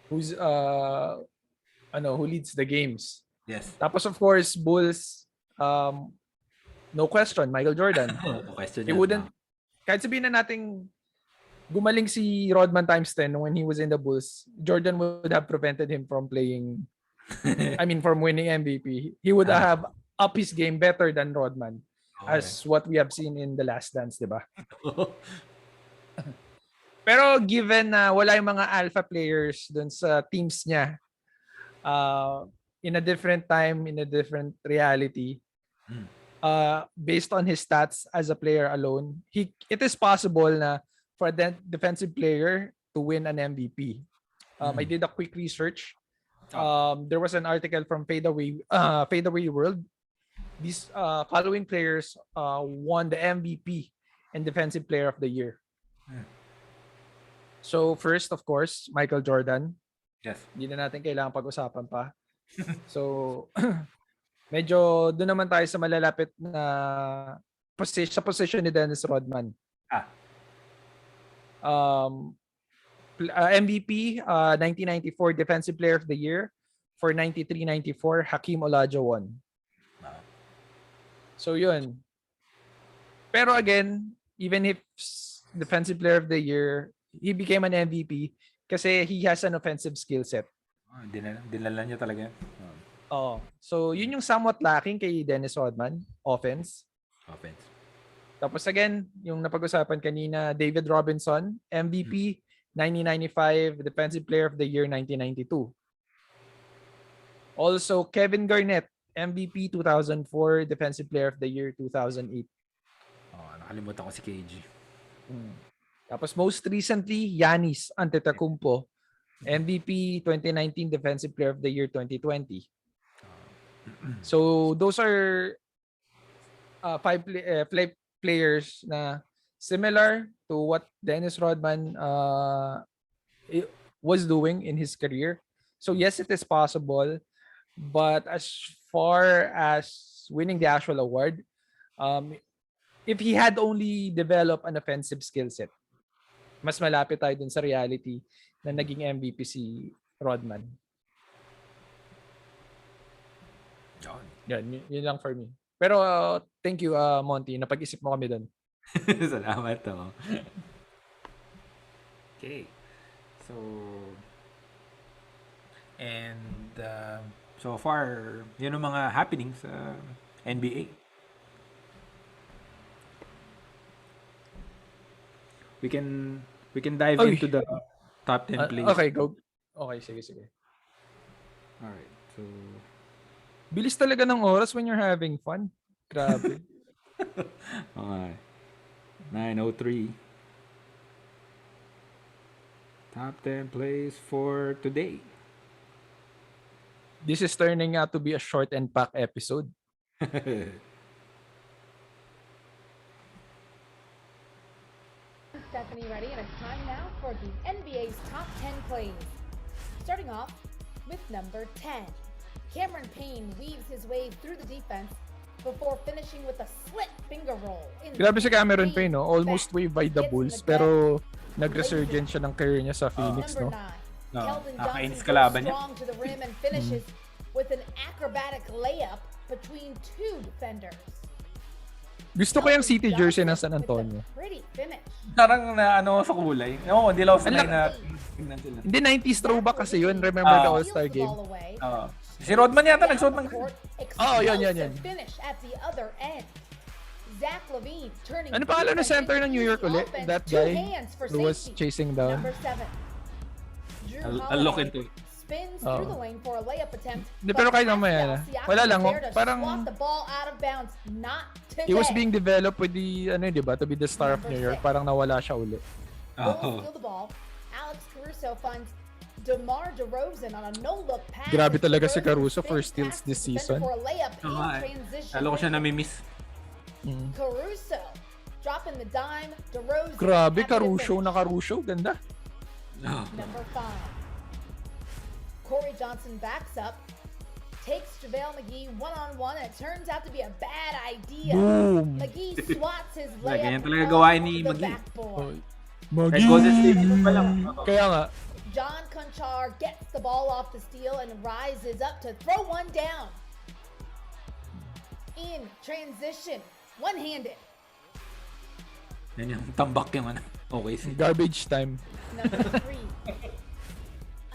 Speaker 2: Who's who leads the games.
Speaker 1: Yes.
Speaker 2: Tapos of course, Bulls no question, Michael Jordan.
Speaker 1: No question.
Speaker 2: He wouldn't kahit sabihin na nating gumaling si Rodman times 10 when he was in the Bulls, Jordan would have prevented him from from winning MVP. He would have up his game better than Rodman. As what we have seen in The Last Dance, di ba? Pero given na wala yung mga alpha players dun sa teams niya, in a different time, in a different reality, based on his stats as a player alone, it is possible na for a defensive player to win an MVP. I did a quick research. There was an article from Fadeaway World. These following players won the MVP and Defensive Player of the Year. So first, of course, Michael Jordan.
Speaker 1: Yes.
Speaker 2: Hindi na natin kailangan pag-usapan pa. So medyo doon naman tayo sa malalapit na position ni Dennis Rodman. MVP 1994 Defensive Player of the Year. For 93-94, Hakeem Olajuwon. So yun. Pero again, even if Defensive Player of the Year, he became an MVP kasi he has an offensive skill set.
Speaker 1: Dinala niya talaga.
Speaker 2: Oh, so yun yung somewhat lacking kay Dennis Rodman, offense. Tapos again, yung napag-usapan kanina, David Robinson, MVP 1995, Defensive Player of the Year 1992. Also, Kevin Garnett, MVP 2004, Defensive Player of the Year 2008.
Speaker 1: Nakalimutan ko si KG.
Speaker 2: Tapos most recently, Giannis Antetokounmpo, MVP 2019, Defensive Player of the Year 2020. So those are five players na similar to what Dennis Rodman was doing in his career. So yes, it is possible, but as far as winning the actual award, if he had only developed an offensive skill set, mas malapit tayo dun sa reality na naging MVP si Rodman. Yun lang for me. Pero thank you, Monty. Napag-isip mo kami doon.
Speaker 1: Salamat. Okay. So, and so far, yun ang mga happenings sa NBA. We can dive into the top 10 plays.
Speaker 2: Okay, go. Okay, sige.
Speaker 1: Alright. So,
Speaker 2: bilis talaga ng oras when you're having fun. Grabe.
Speaker 1: okay. 9:03. Top 10 plays for today.
Speaker 2: This is turning out to be a short and packed episode.
Speaker 5: Stephanie ready, and it's time now for the NBA's top 10 plays. Starting off with number 10. Cameron Payne weaves his way through the defense before finishing with a split finger roll.
Speaker 2: Grabe si Cameron Payne, no? Almost waived by the Bulls, pero nag-resurgence siya ng career niya sa Phoenix, no?
Speaker 1: Nakakainis kalaban niya.
Speaker 5: Strong to the rim and finishes with an acrobatic layup between two defenders.
Speaker 2: Gusto ko yung city jersey ng San Antonio.
Speaker 5: Parang
Speaker 1: sa kulay. Hindi lang sanay na tingnan sila.
Speaker 2: Hindi, 90s throwback kasi yun. Remember the All-Star game?
Speaker 1: Si Rodman yata nagsuot ng...
Speaker 2: Yan. Ano pangalan ng center ng New York ulit? That guy who was chasing down.
Speaker 1: I'll look into it.
Speaker 5: Spins through the lane for a layup attempt.
Speaker 2: Pero kahit mamaya na. Wala lang. Parang he was being developed with the, diba, to be the star of New York. Parang nawala siya ulit.
Speaker 5: Alex Caruso finds DeMar DeRozan on a no-look pass.
Speaker 2: Grabe talaga si Caruso for steals this season.
Speaker 1: Lalo ko siya namimiss.
Speaker 5: Caruso dropping the dime. DeRozan.
Speaker 2: Grabe, Caruso na Caruso. Ganda.
Speaker 5: Number 5. Corey Johnson backs up, takes JaVale McGee one-on-one, and it turns out to be a bad idea.
Speaker 2: Boom.
Speaker 5: McGee swats his layup
Speaker 1: Ganyan talaga gawain ni
Speaker 5: the
Speaker 1: McGee.
Speaker 5: backboard.
Speaker 2: Kaya nga.
Speaker 5: John Conchar gets the ball off the steal and rises up to throw one down. In transition, one-handed.
Speaker 1: Yan yung tambak yung okay.
Speaker 2: Garbage time.
Speaker 5: Number 3.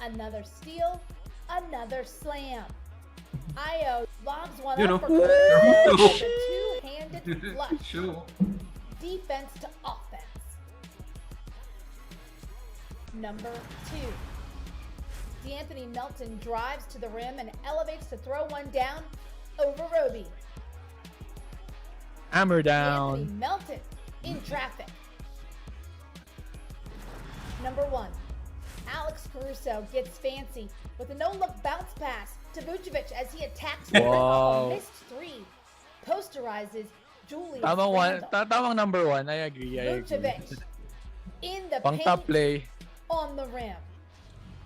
Speaker 5: Another steal, another slam. Io lobs one up for a two-handed flush. Defense to offense. Number 2. DeAnthony Melton drives to the rim and elevates to throw one down over Roby.
Speaker 2: Hammer down.
Speaker 5: DeAnthony Melton in traffic. Number 1. Alex Caruso gets fancy with a no-look bounce pass to Vucevic as he attacks the rim off a missed 3. Posterizes Julius Randle.
Speaker 2: Tamang number 1. I agree.
Speaker 5: Vucevic in the
Speaker 2: Pang top play.
Speaker 5: on the rim.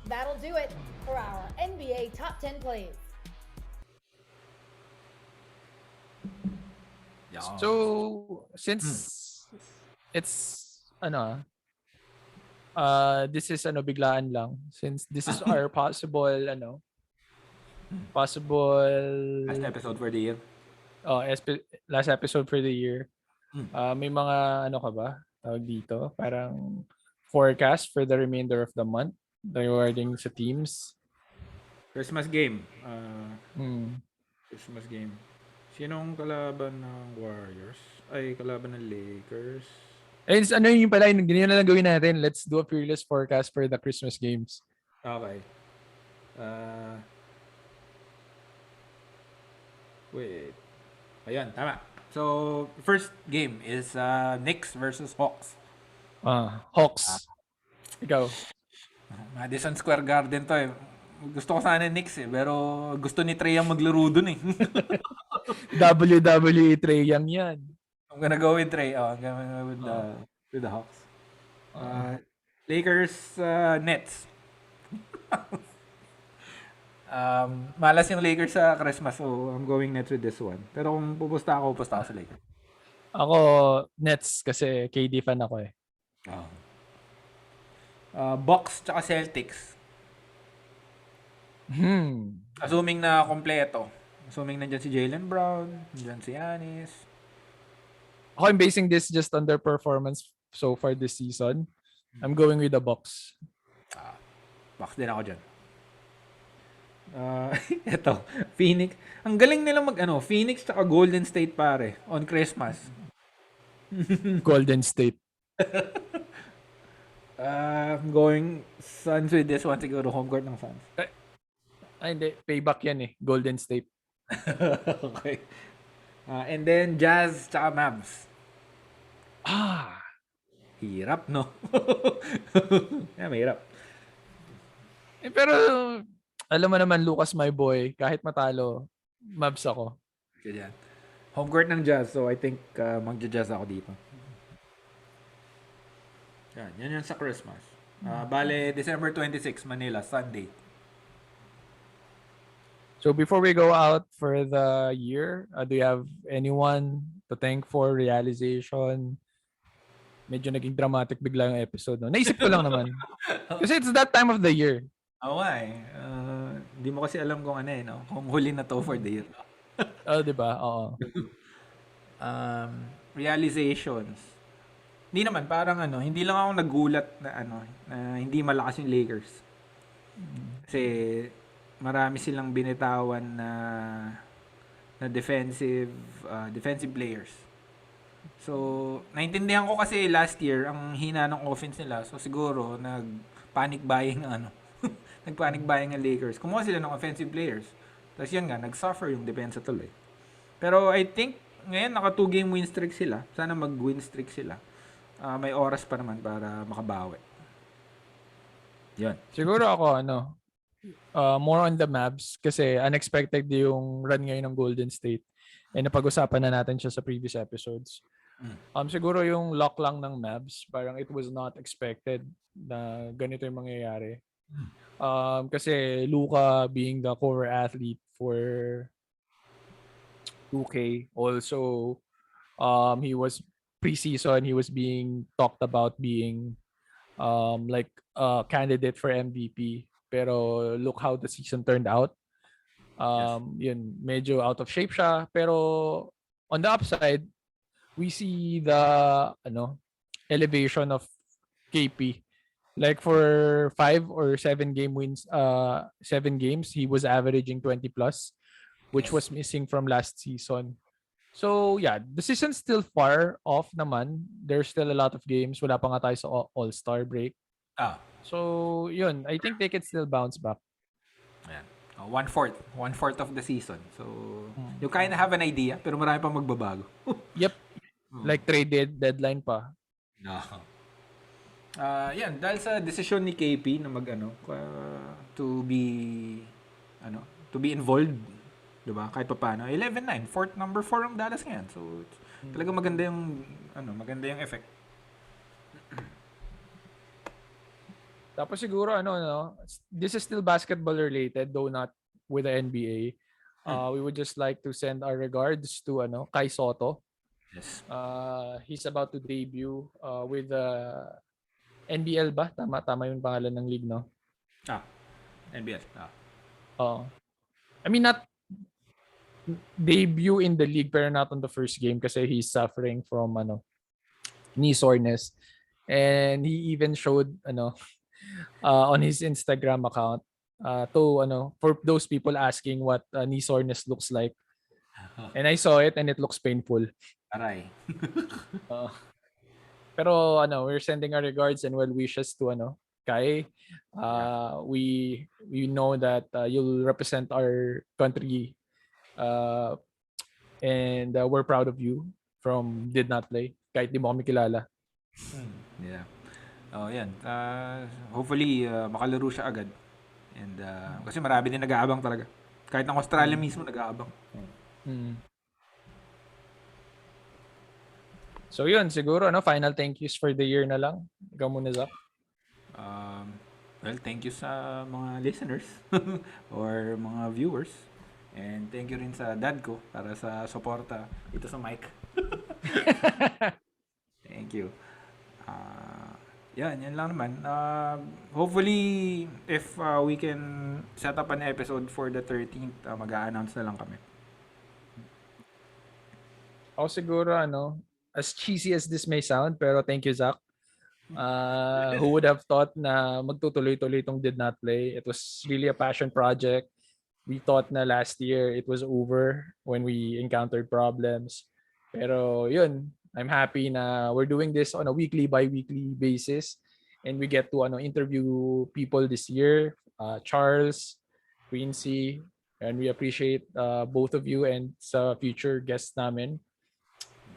Speaker 5: That'll do it for our NBA top 10 plays.
Speaker 2: So, since it's this is biglaan lang, since this is our possible
Speaker 1: last episode for the year.
Speaker 2: Last episode for the year. May mga ka ba tawag dito, parang forecast for the remainder of the month regarding sa teams.
Speaker 1: Christmas game.
Speaker 2: Hmm.
Speaker 1: Christmas game. Sinong kalaban ng Warriors? Ay, kalaban ng Lakers.
Speaker 2: And ano yung pala, ganyan na lang gawin natin. Let's do a fearless forecast for the Christmas games.
Speaker 1: Okay. Wait. Ayan, tama. So, first game is Knicks versus Hawks.
Speaker 2: Hawks. Ikaw.
Speaker 1: Madison Square Garden to eh. Gusto ko sana Knicks eh, pero gusto ni Trey ang maglaro dun eh.
Speaker 2: WWE Trae Young yan.
Speaker 1: I'm gonna go with Trey. I'm gonna go with the Hawks. Lakers, Nets. Malas yung Lakers sa Christmas, so I'm going Nets with this one. Pero kung pupusta ako sa Lakers.
Speaker 2: Ako, Nets kasi KD fan ako eh.
Speaker 1: Bucks tsaka Celtics. Assuming na kompleto. Assuming nandyan si Jaylen Brown, nandyan si Giannis.
Speaker 2: Ako, I'm basing this just on their performance so far this season. I'm going with the Bucks.
Speaker 1: Bucks din ako dyan. Eto, Phoenix. Ang galing nila Phoenix tsaka Golden State pare on Christmas.
Speaker 2: Golden State.
Speaker 1: I'm going Suns with this one. Siguro home court ng Suns.
Speaker 2: Ay, hindi. Payback yan eh. Golden State.
Speaker 1: Okay. And then Jazz tsaka Mavs. Hirap, no? Yeah, mahirap.
Speaker 2: Pero, alam mo naman, Lucas, my boy, kahit matalo, Mavs ako.
Speaker 1: Ganyan. Home court ng Jazz, so I think magja-Jazz ako dito. Yan sa Christmas. Bale, December 26, Manila, Sunday.
Speaker 2: So before we go out for the year, do you have anyone to thank for realization? Medyo naging dramatic bigla yung episode. No? Naisip ko lang naman. Kasi it's that time of the year.
Speaker 1: Oo nga eh. Hindi mo kasi alam kung kung huli na to for the year.
Speaker 2: Diba? Oo.
Speaker 1: Realizations. Hindi naman, parang hindi lang ako nagulat na na hindi malakas yung Lakers. Kasi marami silang binitawan na defensive players. So, naintindihan ko kasi last year ang hina ng offense nila. So siguro nag-panic buying nag-panic buying ang Lakers. Kumuha sila ng offensive players. Tapos yan nga, nag-suffer yung depensa tuloy. Pero I think ngayon naka 2 game win streak sila. Sana mag-win streak sila. May oras pa naman para makabawi. Yan.
Speaker 2: Siguro ako, more on the Mavs kasi unexpected yung run ngayon ng Golden State. And napag-usapan na natin siya sa previous episodes. Siguro yung lock lang ng Mavs, parang it was not expected na ganito yung mangyayari. Kasi Luka being the core athlete for 2K, also he was preseason, he was being talked about being like a candidate for MVP. Pero look how the season turned out. Yun, medyo out of shape siya. Pero on the upside, we see the elevation of KP. Like for 5 or 7 game wins, 7 games, he was averaging 20 plus, which was missing from last season. So yeah, the season's still far off naman. There's still a lot of games. Wala pa nga tayo sa All-Star break. So yun, I think they can still bounce back.
Speaker 1: Ayan. 1/4 of the season. So you kind of have an idea, pero marami pang magbabago.
Speaker 2: Yep. Like trade deadline pa.
Speaker 1: Yan, dahil sa desisyon ni KP na to be involved, 'di ba? Kahit paano, 11-9, number 4 ang Dallas ngayon. So talaga maganda yung effect.
Speaker 2: Tapos siguro this is still basketball related, though not with the NBA. We would just like to send our regards to Kai Soto.
Speaker 1: Yes.
Speaker 2: He's about to debut with the NBL ba? Tama yung pangalan ng league, no?
Speaker 1: NBL.
Speaker 2: I mean, not debut in the league pero not on the first game kasi he's suffering from knee soreness. And he even showed on his Instagram account for those people asking what knee soreness looks like. And I saw it and it looks painful.
Speaker 1: Aray.
Speaker 2: Uh, pero we're sending our regards and well wishes to Kai. We know that you'll represent our country, and we're proud of you from Did Not Play. Kahit di mo kami kilala.
Speaker 1: Yeah. Oh, yan. Hopefully, makalaro siya agad. And, kasi marami din nag-aabang talaga. Kahit ng Australia mismo, nag-aabang.
Speaker 2: So yun, siguro final thank yous for the year na lang. Ikaw muna, Zach.
Speaker 1: Well, thank you sa mga listeners or mga viewers. And thank you rin sa dad ko para sa suporta ito sa mic. Thank you. Yan lang naman. Hopefully, if we can set up an episode for the 13th, mag-a-announce na lang kami.
Speaker 2: Ako siguro, as cheesy as this may sound, pero thank you, Zach. Who would have thought na magtutuloy-tuloy itong Did Not Play? It was really a passion project. We thought na last year it was over when we encountered problems. Pero yun, I'm happy na we're doing this on a weekly, bi-weekly basis. And we get to interview people this year. Charles, Quincy, and we appreciate both of you and sa future guests namin.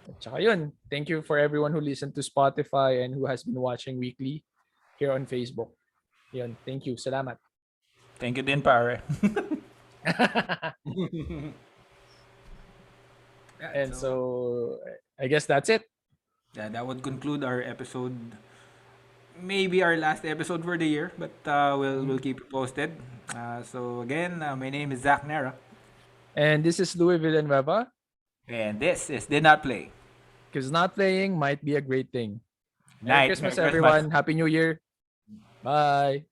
Speaker 2: At saka yun, thank you for everyone who listened to Spotify and who has been watching weekly here on Facebook. Yun, thank you. Salamat.
Speaker 1: Thank you din, pare.
Speaker 2: And so, I guess that's it.
Speaker 1: Yeah, that would conclude our episode. Maybe our last episode for the year, but we'll keep you posted. So again, my name is Zach Nera.
Speaker 2: And this is Louis Villanueva.
Speaker 1: And this is Did Not Play.
Speaker 2: Because not playing might be a great thing.
Speaker 1: Night.
Speaker 2: Merry Christmas, everyone. Happy New Year. Bye.